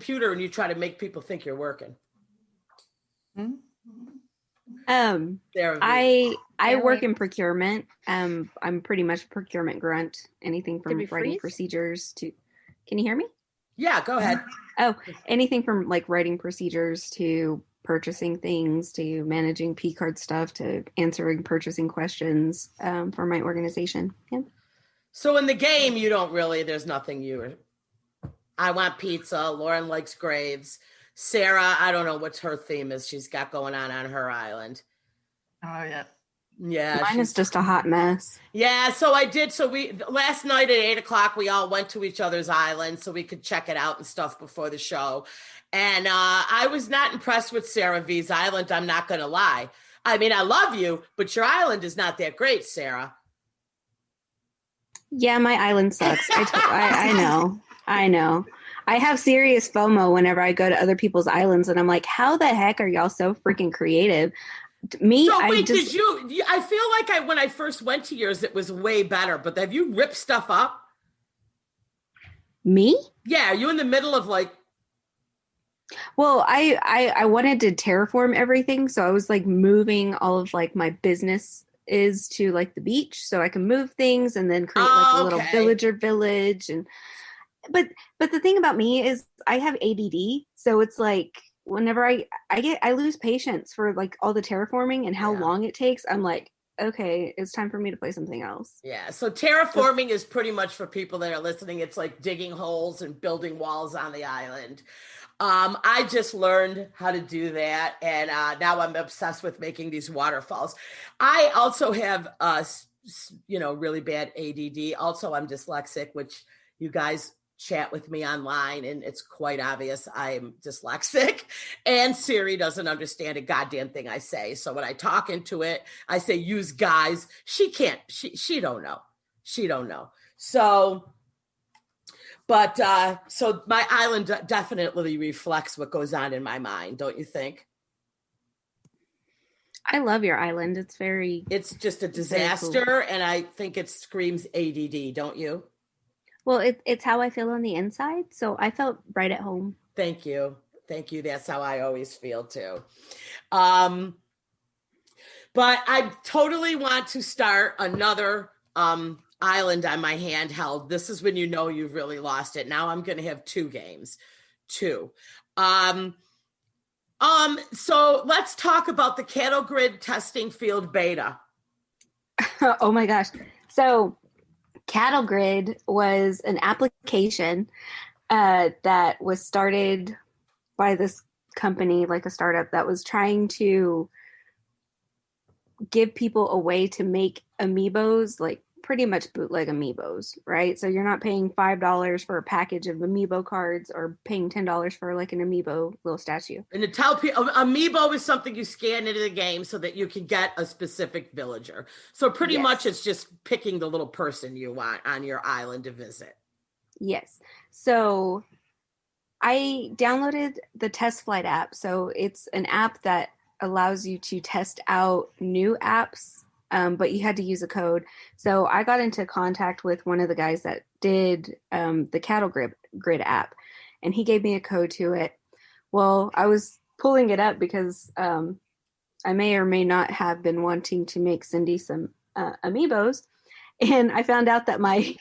computer and you try to make people think you're working? I work in procurement. I'm pretty much a procurement grunt. Anything from writing procedures to, can you hear me? Yeah, go ahead. Oh, anything from like writing procedures to purchasing things to managing P card stuff to answering purchasing questions for my organization. Yeah. So in the game, you don't really, there's nothing I want pizza. Lauren likes Graves. Sarah, I don't know what her theme is she's got going on her island. Oh, yeah. Yeah. Mine is just a hot mess. Yeah. So last night at 8:00, we all went to each other's island so we could check it out and stuff before the show. And I was not impressed with Sarah V's island. I'm not going to lie. I mean, I love you, but your island is not that great, Sarah. Yeah, my island sucks. I know. I have serious FOMO whenever I go to other people's islands, and I'm like, how the heck are y'all so freaking creative? Did you? I feel like when I first went to yours, it was way better. But have you ripped stuff up? Me? Yeah, are you in the middle of like? Well, I wanted to terraform everything, so I was like moving all of like my business is to like the beach, so I can move things and then create like a little villager village. And but the thing about me is I have ADD, so it's like whenever I lose patience for like all the terraforming and how long it takes. I'm like, okay, it's time for me to play something else. Yeah. So terraforming is pretty much, for people that are listening, it's like digging holes and building walls on the island. I just learned how to do that. And now I'm obsessed with making these waterfalls. I also have, really bad ADD. Also, I'm dyslexic, which you guys chat with me online and it's quite obvious I'm dyslexic, and Siri doesn't understand a goddamn thing I say. So when I talk into it, I say use guys. She can't, she don't know. So, so my island definitely reflects what goes on in my mind. Don't you think? I love your island. It's just a disaster. Cool. And I think it screams ADD. Don't you? Well, it's how I feel on the inside. So I felt right at home. Thank you. That's how I always feel too. But I totally want to start another island on my handheld. This is when you know you've really lost it. Now I'm going to have 2 games. 2. So let's talk about the cattle grid testing field beta. Oh my gosh. So Cattle Grid was an application that was started by this company, like a startup that was trying to give people a way to make amiibos, like pretty much bootleg amiibos, right? So you're not paying $5 for a package of amiibo cards or paying $10 for like an amiibo little statue. And to tell people, amiibo is something you scan into the game so that you can get a specific villager. So pretty much it's just picking the little person you want on your island to visit. Yes. So I downloaded the Test Flight app. So it's an app that allows you to test out new apps, but you had to use a code. So I got into contact with one of the guys that did the Cattle Grid app, and he gave me a code to it. Well, I was pulling it up because I may or may not have been wanting to make Cindy some amiibos, and I found out that my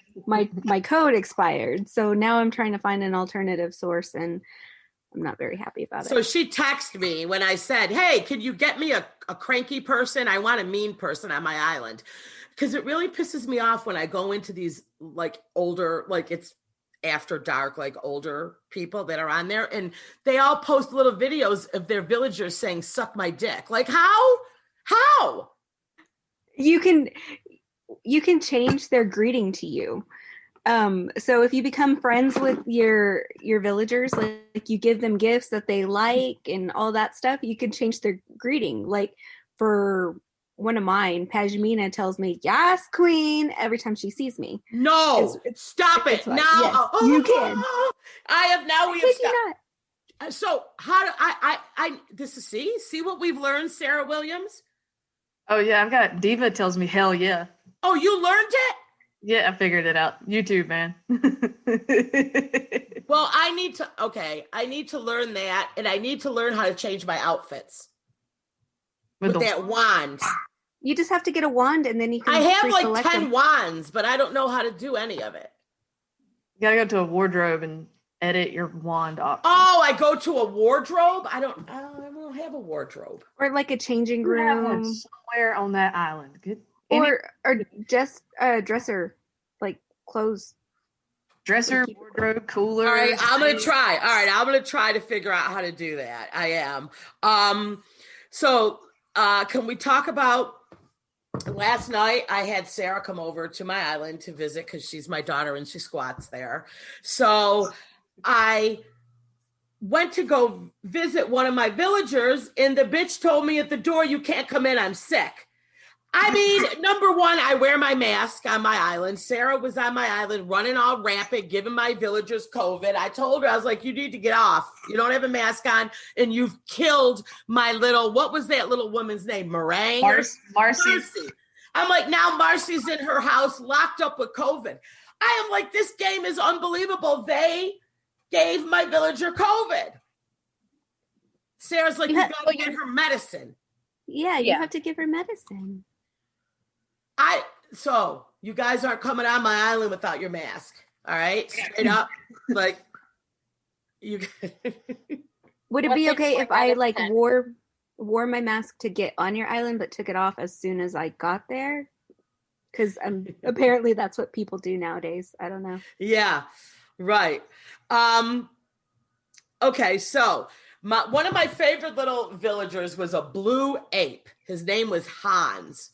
code expired. So now I'm trying to find an alternative source, and I'm not very happy about it. So she texted me when I said, hey, could you get me a cranky person? I want a mean person on my island. Because it really pisses me off when I go into these like older, like it's after dark, like older people that are on there, and they all post little videos of their villagers saying, suck my dick. Like how? You can change their greeting to you. So if you become friends with your villagers, like you give them gifts that they like and all that stuff, you can change their greeting. Like for one of mine, Pajamina tells me, yes, queen, every time she sees me. No, stop it. Now yes, you can. We have stopped. So how do I this is see what we've learned, Sarah Williams? Oh yeah, I've got Diva tells me hell yeah. Oh, you learned it? Yeah, I figured it out. YouTube, man. Well, I need to learn that, and I need to learn how to change my outfits with that wand. You just have to get a wand, and then you can. I have like 10 wands, but I don't know how to do any of it. You gotta go to a wardrobe and edit your wand options. Oh, I go to a wardrobe? I don't have a wardrobe. Or like a changing room. Somewhere on that island. Good. Or just a dresser, like clothes. Dresser, wardrobe, cooler. All right, I'm going to try. All right, I'm going to try to figure out how to do that. I am. So can we talk about last night? I had Sarah come over to my island to visit because she's my daughter and she squats there. So I went to go visit one of my villagers, and the bitch told me at the door, "You can't come in, I'm sick." I mean, number one, I wear my mask on my island. Sarah was on my island running all rampant, giving my villagers COVID. I told her, I was like, you need to get off. You don't have a mask on, and you've killed my little, what was that little woman's name? Meringue? Marcy. I'm like, now Marcy's in her house locked up with COVID. I am like, this game is unbelievable. They gave my villager COVID. Sarah's like, you got to get her medicine. Yeah, you have to give her medicine. So you guys aren't coming on my island without your mask. All right. Straight up. Like you. Would it be okay if I like wore my mask to get on your island, but took it off as soon as I got there? Because apparently that's what people do nowadays. I don't know. Yeah. Right. Okay. So one of my favorite little villagers was a blue ape. His name was Hans.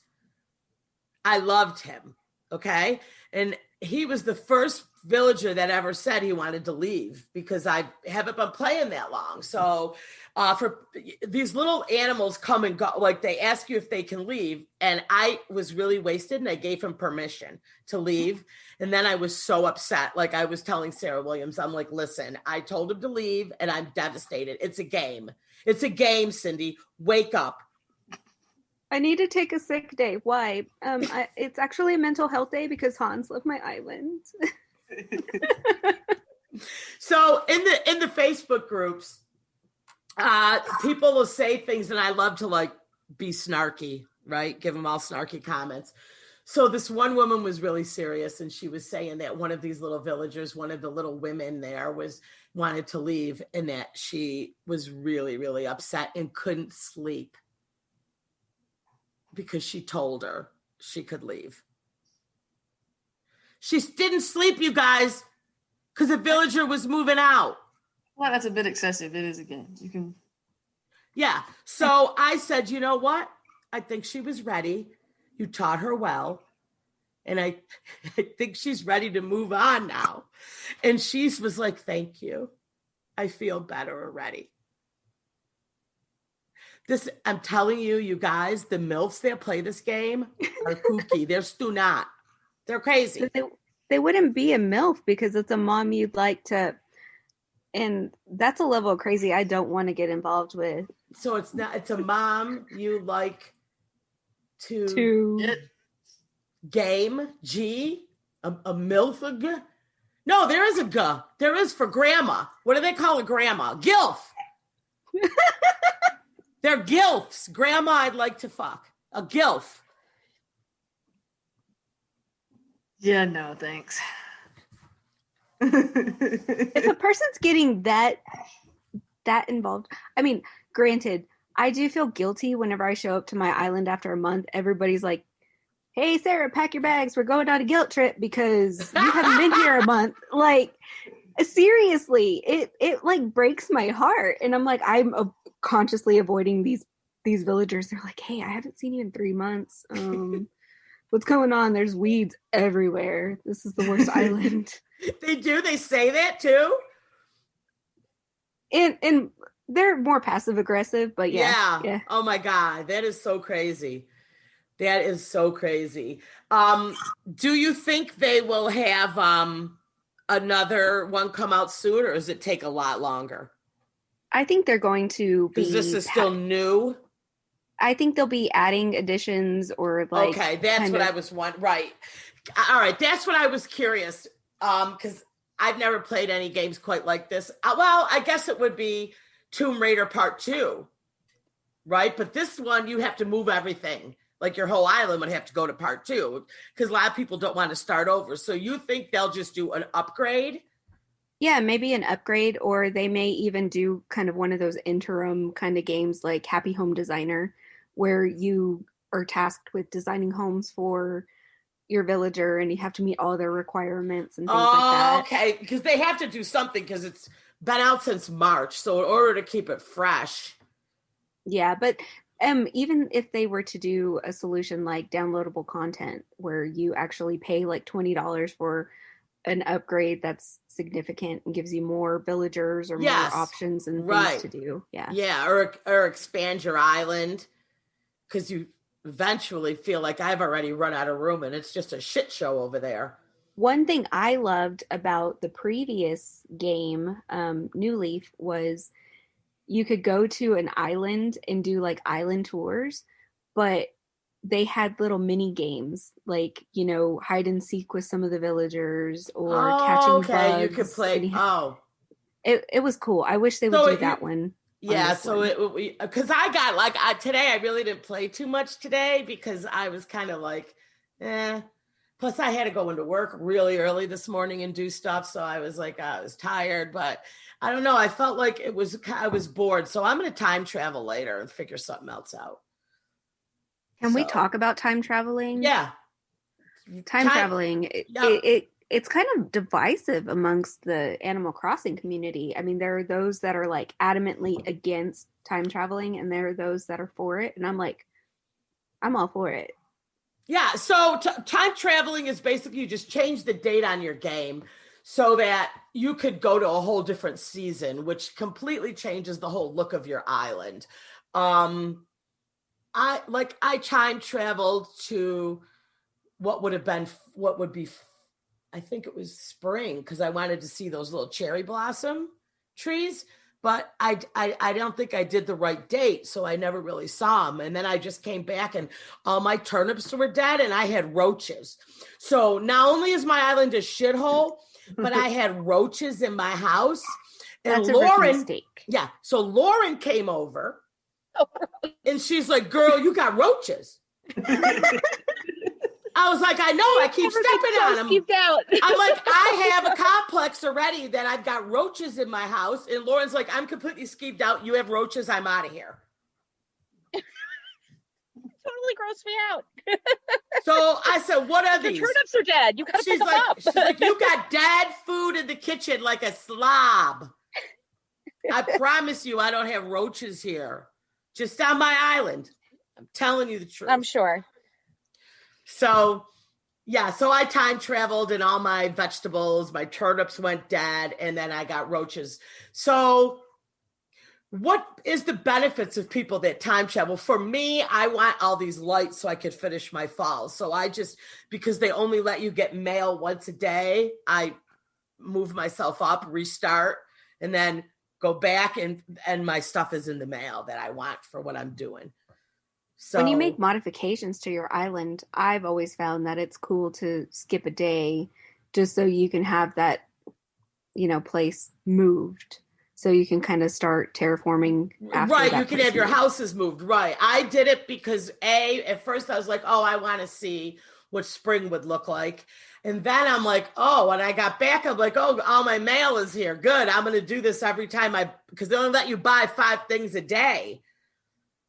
I loved him. Okay. And he was the first villager that ever said he wanted to leave because I haven't been playing that long. So for these little animals come and go, like they ask you if they can leave. And I was really wasted and I gave him permission to leave. And then I was so upset. Like I was telling Sarah Williams, I'm like, listen, I told him to leave and I'm devastated. It's a game. It's a game, Cindy. Wake up. I need to take a sick day. Why? It's actually a mental health day because Hans left my island. So in the Facebook groups, people will say things and I love to like be snarky, right? Give them all snarky comments. So this one woman was really serious and she was saying that one of these little villagers, one of the little women there wanted to leave and that she was really, really upset and couldn't sleep because she told her she could leave. She didn't sleep, you guys, because the villager was moving out. Well, that's a bit excessive. It is a game. You can. Yeah. So I said, you know what? I think she was ready. You taught her well. And I think she's ready to move on now. And she was like, thank you. I feel better already. I'm telling you, you guys, the MILFs that play this game are kooky. They're still not. They're crazy. They wouldn't be a MILF because it's a mom you'd like to, and that's a level of crazy I don't want to get involved with. So it's a mom you like to game, G, a MILF. No, there is a G. There is for grandma. What do they call a grandma? Gilf. They're gilfs. Grandma I'd like to fuck. A gilf. Yeah, no, thanks. If a person's getting that involved, I mean, granted, I do feel guilty whenever I show up to my island after a month. Everybody's like, hey, Sarah, pack your bags. We're going on a guilt trip because you haven't been here a month. Like, seriously, it like breaks my heart. And I'm like, I'm consciously avoiding these villagers. They're like, hey, I haven't seen you in 3 months. What's going on? There's weeds everywhere. This is the worst island. They do? They say that too? And they're more passive aggressive, but yeah. Oh my God. That is so crazy. That is so crazy. Do you think they will have another one come out soon, or does it take a lot longer? I think they're going to be. Because this is still new? I think they'll be adding additions or like. Okay, that's what I was wondering. Right. All right, that's what I was curious, because I've never played any games quite like this. Well, I guess it would be Tomb Raider Part 2, right? But this one, you have to move everything. Like your whole island would have to go to Part 2, because a lot of people don't want to start over. So you think they'll just do an upgrade? Yeah, maybe an upgrade, or they may even do kind of one of those interim kind of games like Happy Home Designer, where you are tasked with designing homes for your villager and you have to meet all their requirements and things like that. Okay, because they have to do something because it's been out since March. So in order to keep it fresh. Yeah, but even if they were to do a solution like downloadable content where you actually pay like $20 for an upgrade that's significant and gives you more villagers or more options and things to do. Yeah, or expand your island, because you eventually feel like I've already run out of room and it's just a shit show over there. One thing I loved about the previous game, New Leaf, was you could go to an island and do like island tours, but they had little mini games like, hide and seek with some of the villagers or catching bugs. You could play. It was cool. I wish they would do that one. Yeah, so because I got today, I really didn't play too much today because I was kind of like, Plus, I had to go into work really early this morning and do stuff, so I was like, I was tired, but I don't know. I felt like I was bored, so I'm going to time travel later and figure something else out. Can we talk about time traveling? Yeah, time traveling. It's kind of divisive amongst the Animal Crossing community. I mean, there are those that are like adamantly against time traveling, and there are those that are for it. And I'm like, I'm all for it. Yeah. So time traveling is basically you just change the date on your game so that you could go to a whole different season, which completely changes the whole look of your island. I time traveled to what would be I think it was spring, because I wanted to see those little cherry blossom trees, but I don't think I did the right date, so I never really saw them. And then I just came back and all my turnips were dead and I had roaches. So not only is my island a shithole, but I had roaches in my house. And that's a rookie mistake. Yeah. So Lauren came over and she's like, girl, you got roaches. I was like, I know, I keep stepping on them. I'm like, I have a complex already that I've got roaches in my house. And Lauren's like, I'm completely skeeved out. You have roaches. I'm out of here. Totally grossed me out. So I said, what are these? The turnips are dead. You gotta pick them up. She's like, you got dead food in the kitchen like a slob. I promise you, I don't have roaches here. Just on my island. I'm telling you the truth. I'm sure. So, yeah, so I time traveled and all my vegetables, my turnips went dead, and then I got roaches. So what is the benefits of people that time travel? For me, I want all these lights so I could finish my fall. So because they only let you get mail once a day, I move myself up, restart, and then go back and my stuff is in the mail that I want for what I'm doing. So, when you make modifications to your island, I've always found that it's cool to skip a day just so you can have that, place moved. So you can kind of start terraforming after right, that you can have your houses moved. Right. I did it because at first I was like, I want to see what spring would look like. And then I'm like, when I got back, I'm like, all my mail is here. Good. I'm going to do this every time because they only let you buy 5 things a day.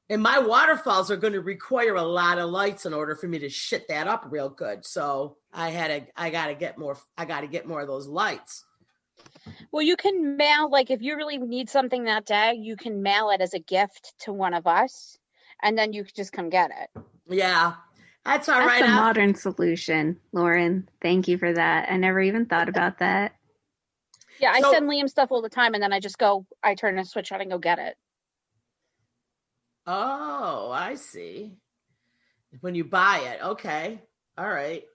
And my waterfalls are going to require a lot of lights in order for me to shit that up real good. So I got to get more of those lights. Well, you can mail, if you really need something that day, you can mail it as a gift to one of us, and then you can just come get it. Yeah, that's all right. That's a modern solution, Lauren. Thank you for that. I never even thought about that. Yeah, I send Liam stuff all the time, and then I turn a switch on and go get it. Oh, I see. When you buy it. Okay. All right.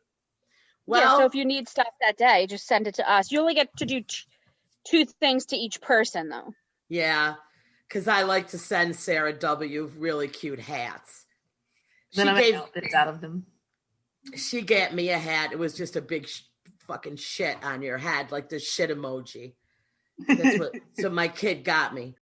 Well, yeah, so if you need stuff that day, just send it to us. You only get to do 2 things to each person, though. Yeah, because I like to send Sarah W. really cute hats. Then I make outfits out of them. She got me a hat. It was just a big fucking shit on your head, like the shit emoji. That's what. So my kid got me.